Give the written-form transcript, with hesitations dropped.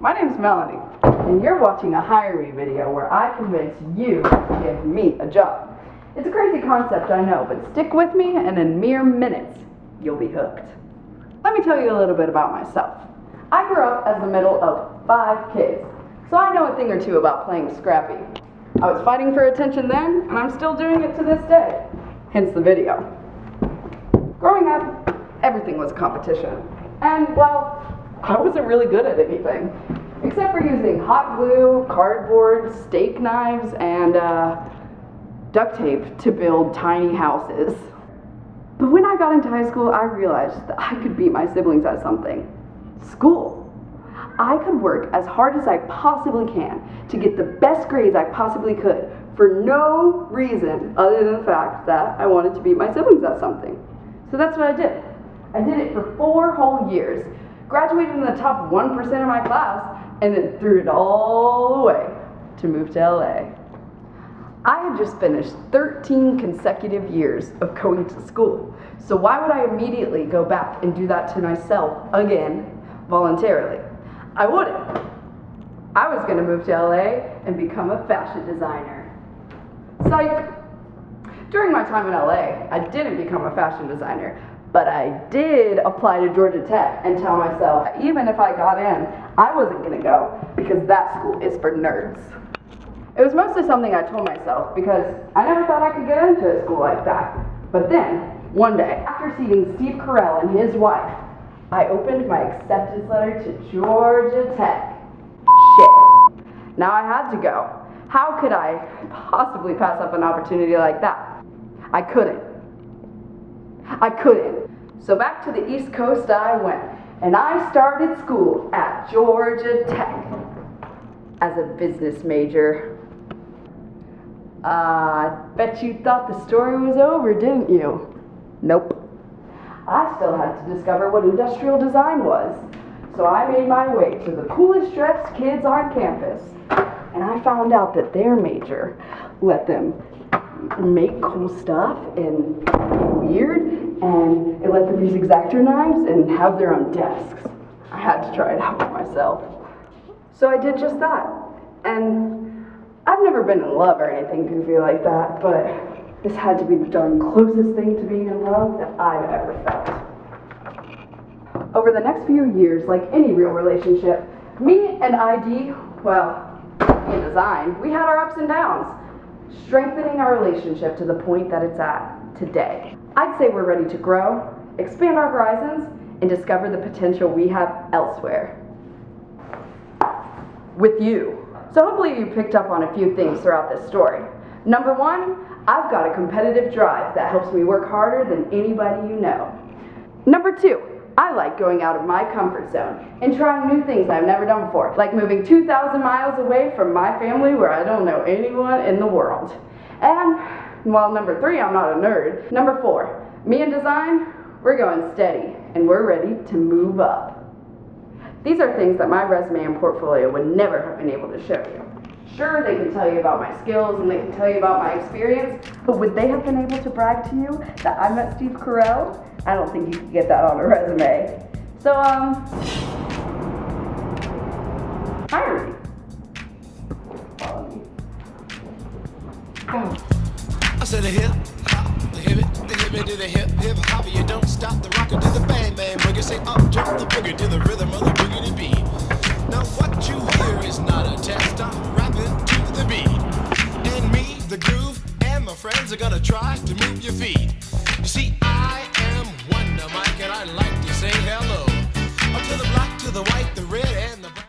my name's Melanie, and you're watching a Hire Me video where I convince you to give me a job. It's a crazy concept, I know, but stick with me and in mere minutes, you'll be hooked. Let me tell you a little bit about myself. I grew up as the middle of 5 kids, so I know a thing or two about playing Scrappy. I was fighting for attention then, and I'm still doing it to this day, hence the video. Growing up, everything was a competition, and well, I wasn't really good at anything, except for using hot glue, cardboard, steak knives, and duct tape to build tiny houses. But when I got into high school, I realized that I could beat my siblings at something. School. I could work as hard as I possibly can to get the best grades I possibly could for no reason other than the fact that I wanted to beat my siblings at something. So that's what I did. I did it for 4 whole years, graduated in the top 1% of my class, and then threw it all away to move to LA. I had just finished 13 consecutive years of going to school, so why would I immediately go back and do that to myself again, voluntarily? I wouldn't. I was going to move to LA and become a fashion designer. Psych! During my time in LA, I didn't become a fashion designer, but I did apply to Georgia Tech and tell myself even if I got in, I wasn't going to go because that school is for nerds. It was mostly something I told myself because I never thought I could get into a school like that. But then, one day, after seeing Steve Carell and his wife, I opened my acceptance letter to Georgia Tech. Shit. Now I had to go. How could I possibly pass up an opportunity like that? I couldn't. So back to the East Coast I went, and I started school at Georgia Tech as a business major. I bet you thought the story was over, didn't you? Nope. I still had to discover what industrial design was. So I made my way to the coolest dressed kids on campus, and I found out that their major let them make cool stuff and be weird, and it let them use X-Acto knives and have their own desks. I had to try it out for myself. So I did just that, and I've never been in love or anything goofy like that, but this had to be the darn closest thing to being in love that I've ever felt. Over the next few years, like any real relationship, me and ID, well, in design, we had our ups and downs, strengthening our relationship to the point that it's at today. I'd say we're ready to grow, expand our horizons, and discover the potential we have elsewhere. With you. So hopefully you picked up on a few things throughout this story. Number 1, I've got a competitive drive that helps me work harder than anybody you know. Number 2, I like going out of my comfort zone and trying new things I've never done before, like moving 2,000 miles away from my family where I don't know anyone in the world. And, well, number 3, I'm not a nerd. Number 4, me and design, we're going steady and we're ready to move up. These are things that my resume and portfolio would never have been able to show you. Sure, they can tell you about my skills and they can tell you about my experience, but would they have been able to brag to you that I met Steve Carell? I don't think you could get that on a resume. So, hire me. Follow me. Go. I said a hip hop, the hip it to the hip hop. You don't stop the rocker to the bang bang boogie. Say up jump the boogie to the rhythm of the boogie beat. Now what you hear is not a test. I'm rapping to the beat, and me, the groove, and my friends are gonna try to move your feet. You see, I am Wonder Mike, and I like to say hello to the black, to the white, the red, and the brown.